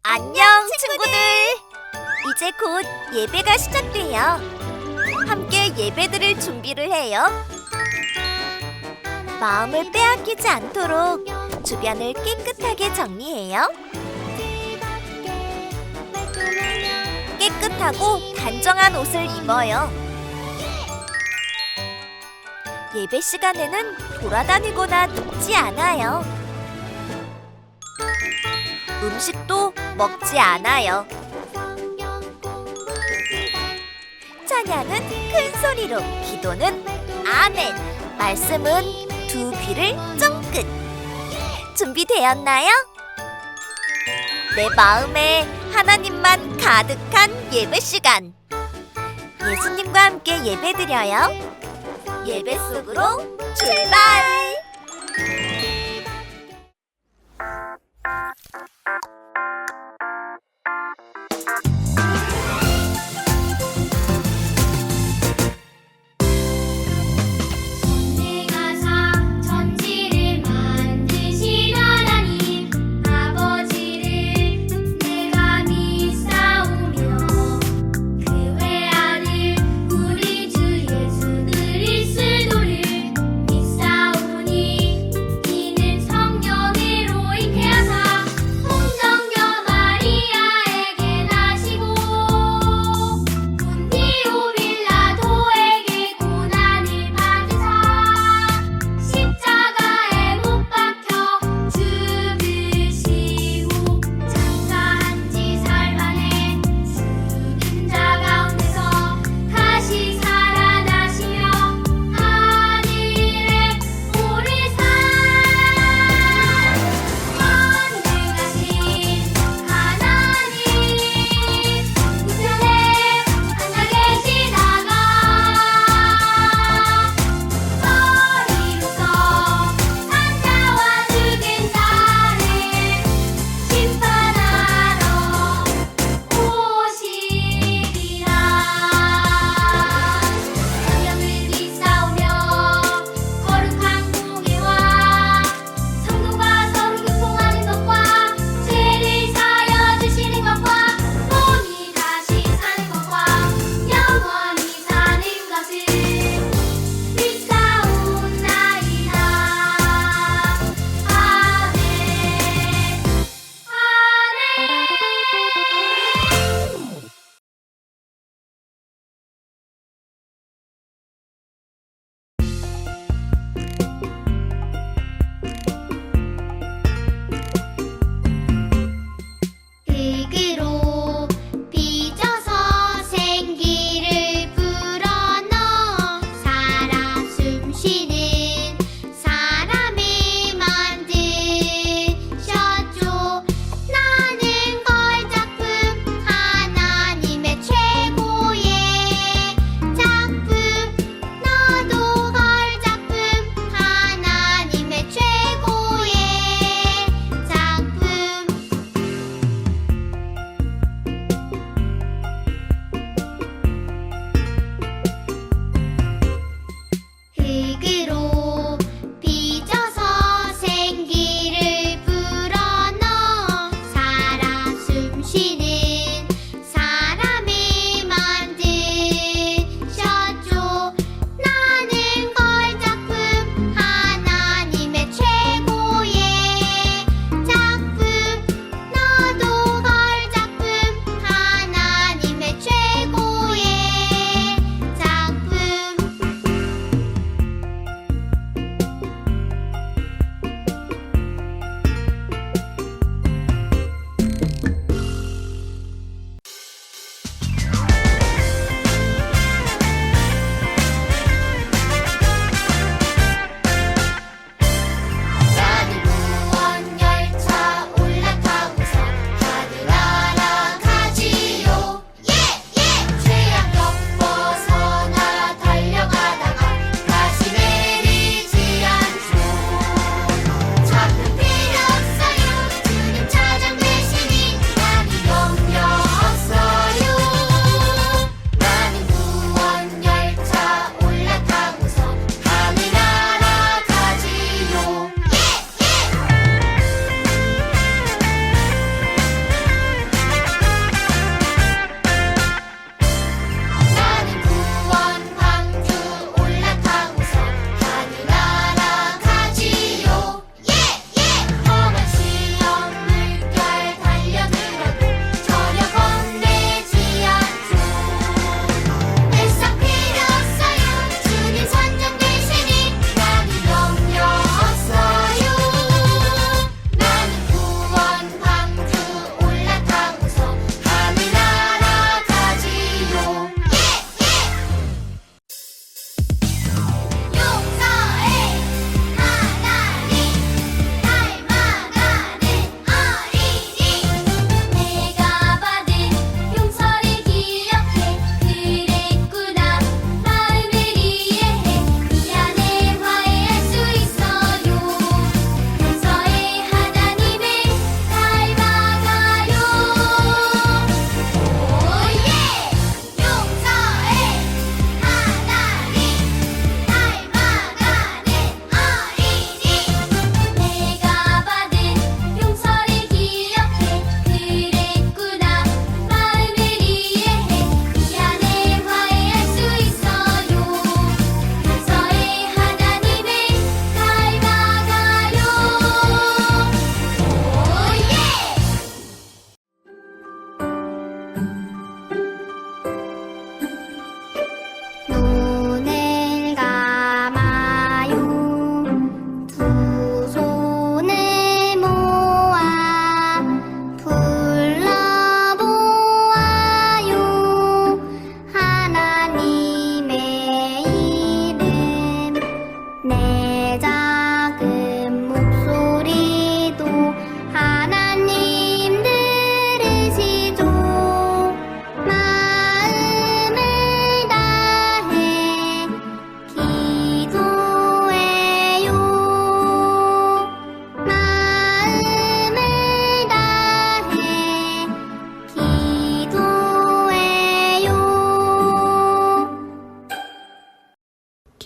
안녕, 친구들! 이제 곧 예배가 시작돼요. 함께 예배드릴 준비를 해요. 마음을 빼앗기지 않도록 주변을 깨끗하게 정리해요. 깨끗하고 단정한 옷을 입어요. 예배 시간에는 돌아다니거나 눕지 않아요. 음식도 먹지 않아요. 찬양은 큰 소리로, 기도는 아멘, 말씀은 두 귀를 쫑긋. 준비되었나요? 내 마음에 하나님만 가득한 예배 시간. 예수님과 함께 예배드려요. 예배 속으로 출발!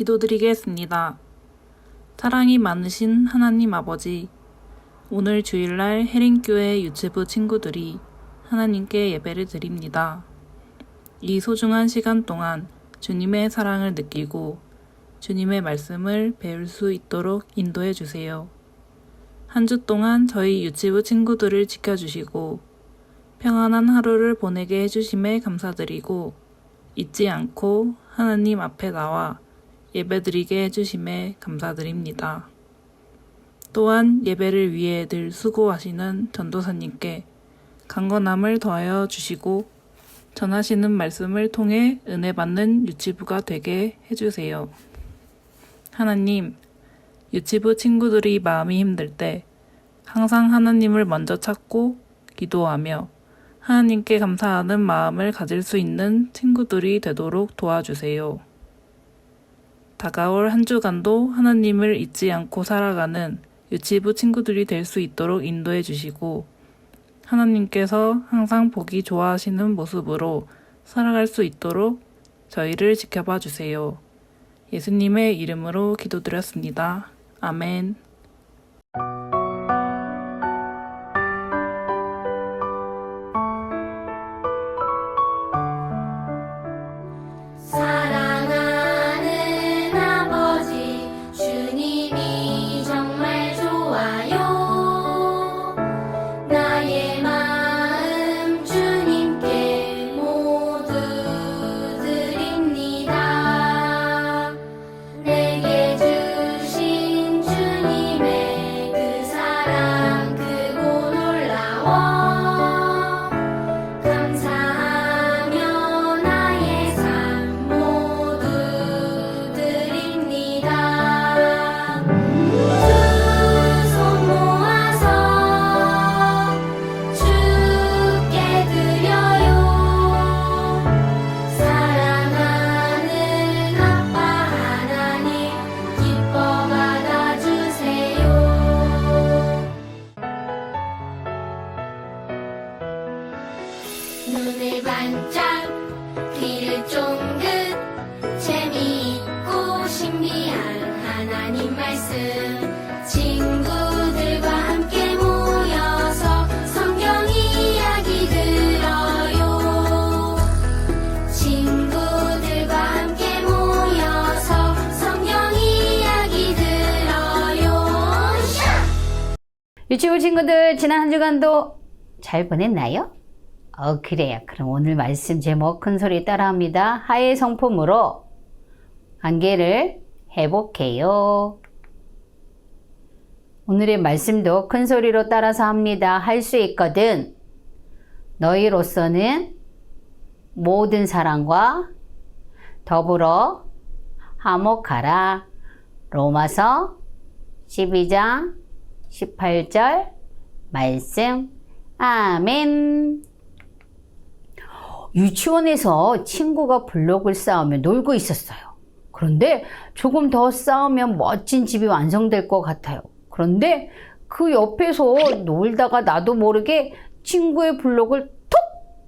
기도드리겠습니다. 사랑이 많으신 하나님 아버지, 오늘 주일날 해림교회 유치부 친구들이 하나님께 예배를 드립니다. 이 소중한 시간 동안 주님의 사랑을 느끼고 주님의 말씀을 배울 수 있도록 인도해 주세요. 한 주 동안 저희 유치부 친구들을 지켜주시고 평안한 하루를 보내게 해주심에 감사드리고 잊지 않고 하나님 앞에 나와 예배드리게 해주심에 감사드립니다. 또한 예배를 위해 늘 수고하시는 전도사님께 강건함을 더하여 주시고 전하시는 말씀을 통해 은혜 받는 유치부가 되게 해주세요. 하나님, 유치부 친구들이 마음이 힘들 때 항상 하나님을 먼저 찾고 기도하며 하나님께 감사하는 마음을 가질 수 있는 친구들이 되도록 도와주세요. 다가올 한 주간도 하나님을 잊지 않고 살아가는 유치부 친구들이 될 수 있도록 인도해 주시고 하나님께서 항상 보기 좋아하시는 모습으로 살아갈 수 있도록 저희를 지켜봐 주세요. 예수님의 이름으로 기도드렸습니다. 아멘. 사랑하는 아버지, 주님이 정말 좋아요. 나의 마음 주님께 모두 드립니다. 내게 주신 주님의 그 사랑 크고 놀라워. 감사하며 나의 삶 모두 드립니다. 두 손 모아서 주께 드려요. 사랑하는 아빠 하나님, 기뻐 받아주세요. 눈을 반짝, 귀를 쫑긋, 재미있고 신비한 하나님 말씀. 친구들과 함께 모여서 성경 이야기 들어요. 친구들과 함께 모여서 성경 이야기 들어요. 유치부 친구들, 지난 한 주간도 잘 보냈나요? 그래요. 그럼 오늘 말씀 제목 큰 소리 따라합니다. 하의 성품으로 관계를 회복해요. 오늘의 말씀도 큰 소리로 따라서 합니다. 할 수 있거든. 너희로서는 모든 사람과 더불어 화목하라. 로마서 12장 18절 말씀. 아멘. 유치원에서 친구가 블록을 쌓으며 놀고 있었어요. 그런데 조금 더 쌓으면 멋진 집이 완성될 것 같아요. 그런데 그 옆에서 놀다가 나도 모르게 친구의 블록을 톡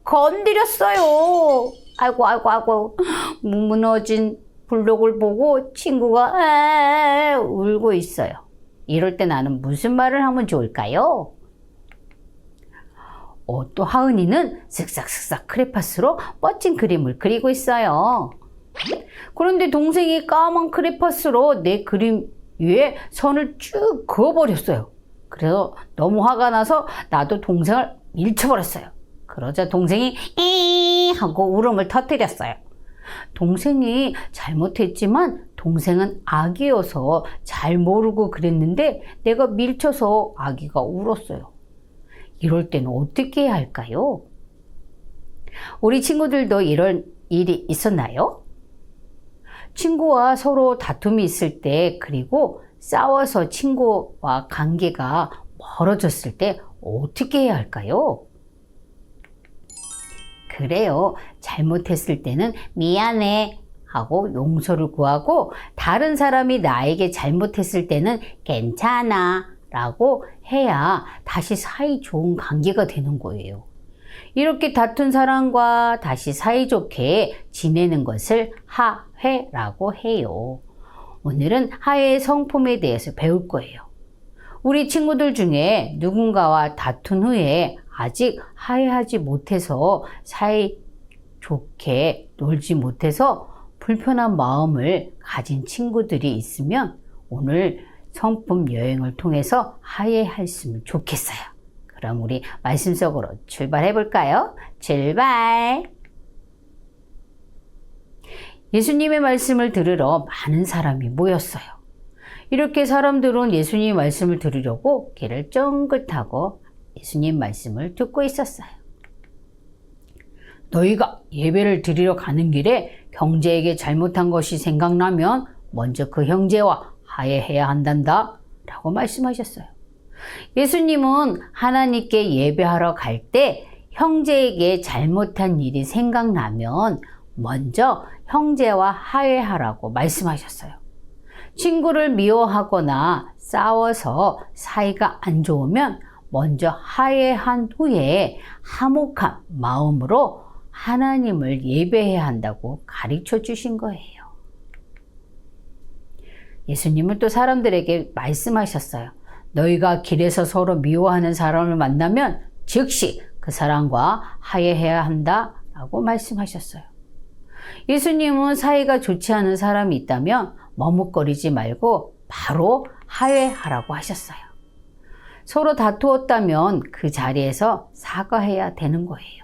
건드렸어요. 아이고. 무너진 블록을 보고 친구가 울고 있어요. 이럴 때 나는 무슨 말을 하면 좋을까요? 또 하은이는 슥싹슥싹 크레파스로 멋진 그림을 그리고 있어요. 그런데 동생이 까만 크레파스로 내 그림 위에 선을 쭉 그어버렸어요. 그래서 너무 화가 나서 나도 동생을 밀쳐버렸어요. 그러자 동생이 이 하고 울음을 터뜨렸어요. 동생이 잘못했지만 동생은 아기여서 잘 모르고 그랬는데 내가 밀쳐서 아기가 울었어요. 이럴 때는 어떻게 해야 할까요? 우리 친구들도 이런 일이 있었나요? 친구와 서로 다툼이 있을 때, 그리고 싸워서 친구와 관계가 멀어졌을 때 어떻게 해야 할까요? 그래요. 잘못했을 때는 미안해 하고 용서를 구하고, 다른 사람이 나에게 잘못했을 때는 괜찮아 라고 해야 다시 사이 좋은 관계가 되는 거예요. 이렇게 다툰 사람과 다시 사이좋게 지내는 것을 화해라고 해요. 오늘은 화해의 성품에 대해서 배울 거예요. 우리 친구들 중에 누군가와 다툰 후에 아직 화해하지 못해서 사이 좋게 놀지 못해서 불편한 마음을 가진 친구들이 있으면 오늘 성품 여행을 통해서 화해했으면 좋겠어요. 그럼 우리 말씀 속으로 출발해 볼까요? 출발! 예수님의 말씀을 들으러 많은 사람이 모였어요. 이렇게 사람들은 예수님 말씀을 들으려고 길을 쫑긋하고 예수님 말씀을 듣고 있었어요. 너희가 예배를 드리러 가는 길에 형제에게 잘못한 것이 생각나면 먼저 그 형제와 화해해야 한단다 라고 말씀하셨어요. 예수님은 하나님께 예배하러 갈 때 형제에게 잘못한 일이 생각나면 먼저 형제와 화해하라고 말씀하셨어요. 친구를 미워하거나 싸워서 사이가 안 좋으면 먼저 화해한 후에 화목한 마음으로 하나님을 예배해야 한다고 가르쳐 주신 거예요. 예수님은 또 사람들에게 말씀하셨어요. 너희가 길에서 서로 미워하는 사람을 만나면 즉시 그 사람과 화해해야 한다 라고 말씀하셨어요. 예수님은 사이가 좋지 않은 사람이 있다면 머뭇거리지 말고 바로 화해하라고 하셨어요. 서로 다투었다면 그 자리에서 사과해야 되는 거예요.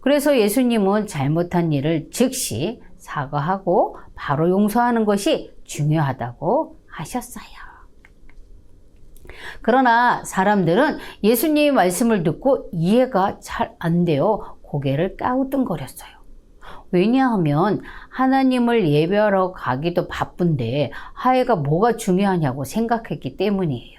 그래서 예수님은 잘못한 일을 즉시 사과하고 바로 용서하는 것이 중요하다고 하셨어요. 그러나 사람들은 예수님의 말씀을 듣고 이해가 잘 안 되어 고개를 까우뚱거렸어요. 왜냐하면 하나님을 예배하러 가기도 바쁜데 화해가 뭐가 중요하냐고 생각했기 때문이에요.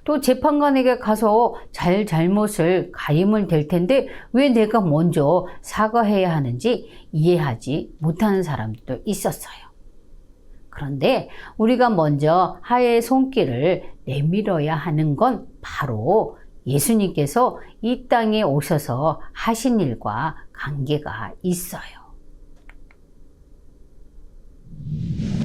또 재판관에게 가서 잘못을 가리면 될 텐데 왜 내가 먼저 사과해야 하는지 이해하지 못하는 사람도 있었어요. 그런데 우리가 먼저 화해의 손길을 내밀어야 하는 건 바로 예수님께서 이 땅에 오셔서 하신 일과 관계가 있어요.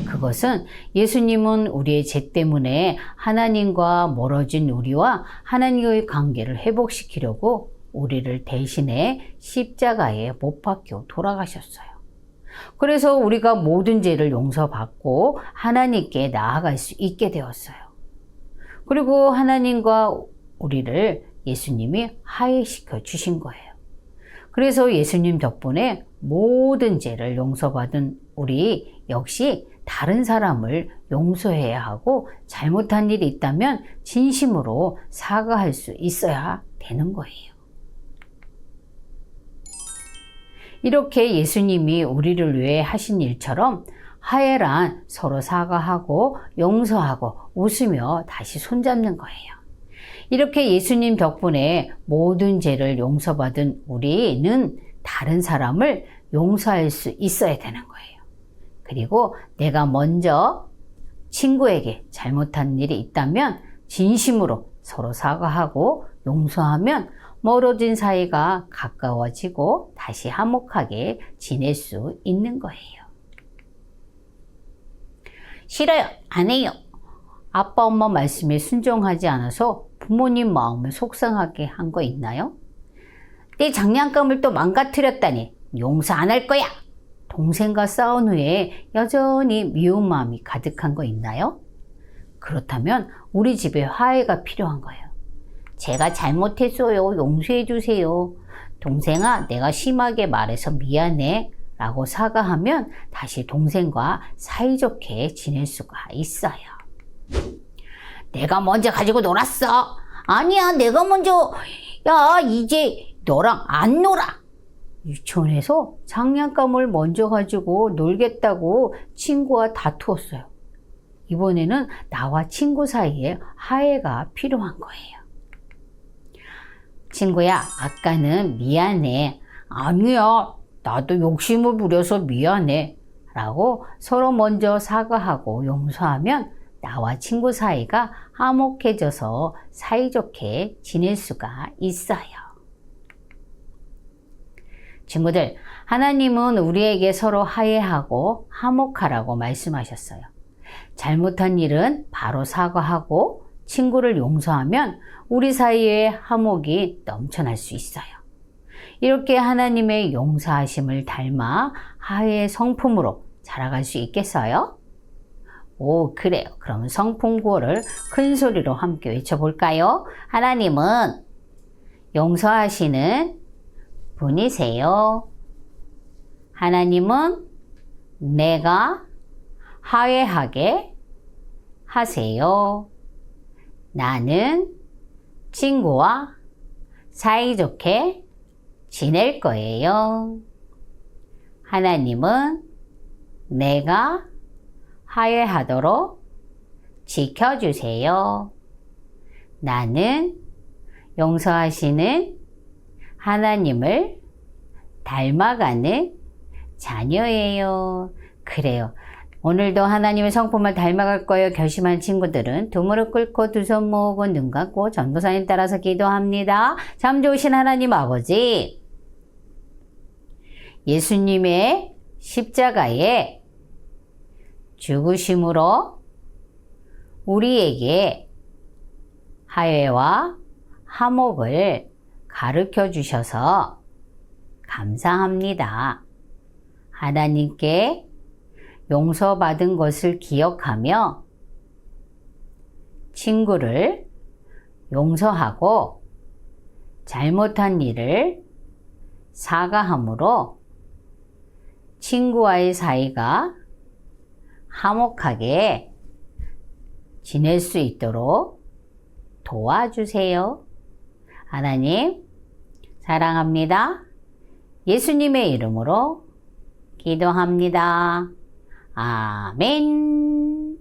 그것은 예수님은 우리의 죄 때문에 하나님과 멀어진 우리와 하나님의 관계를 회복시키려고 우리를 대신해 십자가에 못 박혀 돌아가셨어요. 그래서 우리가 모든 죄를 용서받고 하나님께 나아갈 수 있게 되었어요. 그리고 하나님과 우리를 예수님이 화해시켜 주신 거예요. 그래서 예수님 덕분에 모든 죄를 용서받은 우리 역시 다른 사람을 용서해야 하고 잘못한 일이 있다면 진심으로 사과할 수 있어야 되는 거예요. 이렇게 예수님이 우리를 위해 하신 일처럼 화해란 서로 사과하고 용서하고 웃으며 다시 손잡는 거예요. 이렇게 예수님 덕분에 모든 죄를 용서받은 우리는 다른 사람을 용서할 수 있어야 되는 거예요. 그리고 내가 먼저 친구에게 잘못한 일이 있다면 진심으로 서로 사과하고 용서하면 멀어진 사이가 가까워지고 다시 화목하게 지낼 수 있는 거예요. 싫어요, 안 해요. 아빠, 엄마 말씀에 순종하지 않아서 부모님 마음을 속상하게 한 거 있나요? 내 장난감을 또 망가뜨렸다니 용서 안 할 거야. 동생과 싸운 후에 여전히 미운 마음이 가득한 거 있나요? 그렇다면 우리 집에 화해가 필요한 거예요. 제가 잘못했어요. 용서해 주세요. 동생아, 내가 심하게 말해서 미안해. 라고 사과하면 다시 동생과 사이좋게 지낼 수가 있어요. 내가 먼저 가지고 놀았어. 아니야, 내가 먼저. 야, 이제 너랑 안 놀아. 유치원에서 장난감을 먼저 가지고 놀겠다고 친구와 다투었어요. 이번에는 나와 친구 사이에 화해가 필요한 거예요. 친구야, 아까는 미안해. 아니야, 나도 욕심을 부려서 미안해. 라고 서로 먼저 사과하고 용서하면 나와 친구 사이가 화목해져서 사이좋게 지낼 수가 있어요. 친구들, 하나님은 우리에게 서로 화해하고 화목하라고 말씀하셨어요. 잘못한 일은 바로 사과하고 친구를 용서하면 우리 사이에 화목이 넘쳐날 수 있어요. 이렇게 하나님의 용서하심을 닮아 화해의 성품으로 자라갈 수 있겠어요? 오, 그래요. 그럼 성품 구호를 큰 소리로 함께 외쳐볼까요? 하나님은 용서하시는 분이세요. 하나님은 내가 화해하게 하세요. 나는 친구와 사이좋게 지낼 거예요. 하나님은 내가 화해하도록 지켜주세요. 나는 용서하시는 하나님을 닮아가는 자녀예요. 그래요. 오늘도 하나님의 성품을 닮아갈 거예요. 결심한 친구들은 두 무릎 꿇고 두 손 모으고 눈 감고 전도사님 따라서 기도합니다. 참 좋으신 하나님 아버지, 예수님의 십자가에 죽으심으로 우리에게 화해와 화목을 가르쳐 주셔서 감사합니다. 하나님께 용서받은 것을 기억하며 친구를 용서하고 잘못한 일을 사과함으로 친구와의 사이가 화목하게 지낼 수 있도록 도와주세요. 하나님, 사랑합니다. 예수님의 이름으로 기도합니다. 아멘.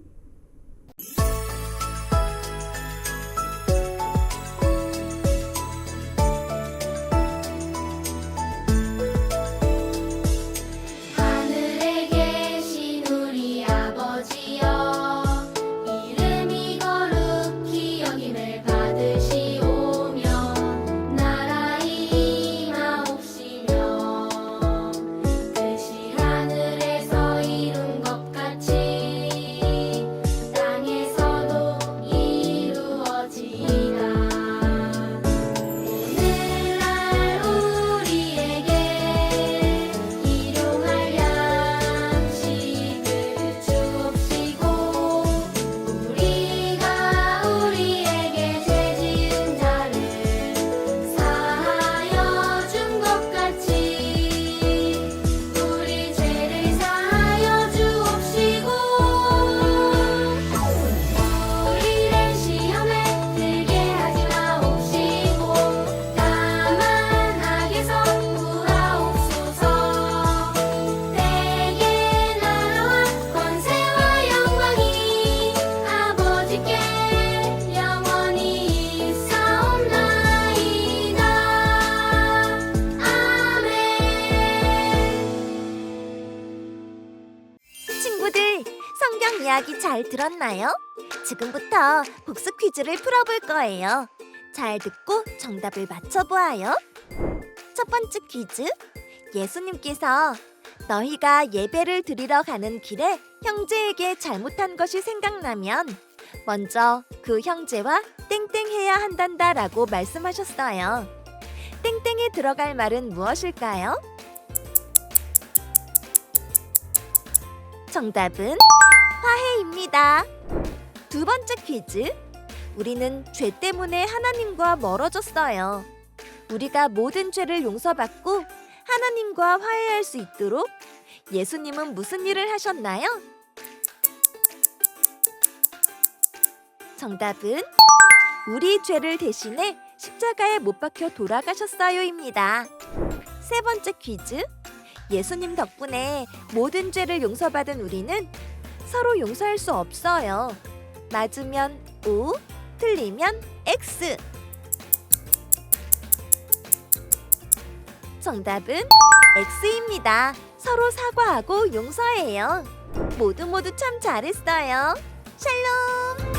하늘에 계신 우리 아버지여 이름이 거룩히 여김을 받으시오며 나라의 임하옵시며 뜻이 하늘에서 이룬 것 같이 땅에서도 이루어지이다. 오늘날 우리에게 일용할 양식을 주옵시고 우리가 우리에게 죄 지은 자를 사하여 준 것 같이 우리 죄를 사하여 주옵시고 우리를 시험에 들게 하지 마옵시고 다만 악에서 구하옵소서. 대개 나라와 권세와 영광이 아버지께 영원히 있사옵나이다. 아멘. 친구들, 성경 이야기 잘 들었나요? 지금부터 복습 퀴즈를 풀어볼 거예요. 잘 듣고 정답을 맞춰보아요. 첫 번째 퀴즈. 예수님께서 너희가 예배를 드리러 가는 길에 형제에게 잘못한 것이 생각나면 먼저 그 형제와 땡땡해야 한단다 라고 말씀하셨어요. 땡땡에 들어갈 말은 무엇일까요? 정답은 화해입니다. 두 번째 퀴즈. 우리는 죄 때문에 하나님과 멀어졌어요. 우리가 모든 죄를 용서받고 하나님과 화해할 수 있도록 예수님은 무슨 일을 하셨나요? 정답은 우리 죄를 대신해 십자가에 못 박혀 돌아가셨어요입니다. 세 번째 퀴즈. 예수님 덕분에 모든 죄를 용서받은 우리는 서로 용서할 수 없어요. 맞으면 O, 틀리면 X. 정답은 X입니다. 서로 사과하고 용서해요. 모두 참 잘했어요. 샬롬!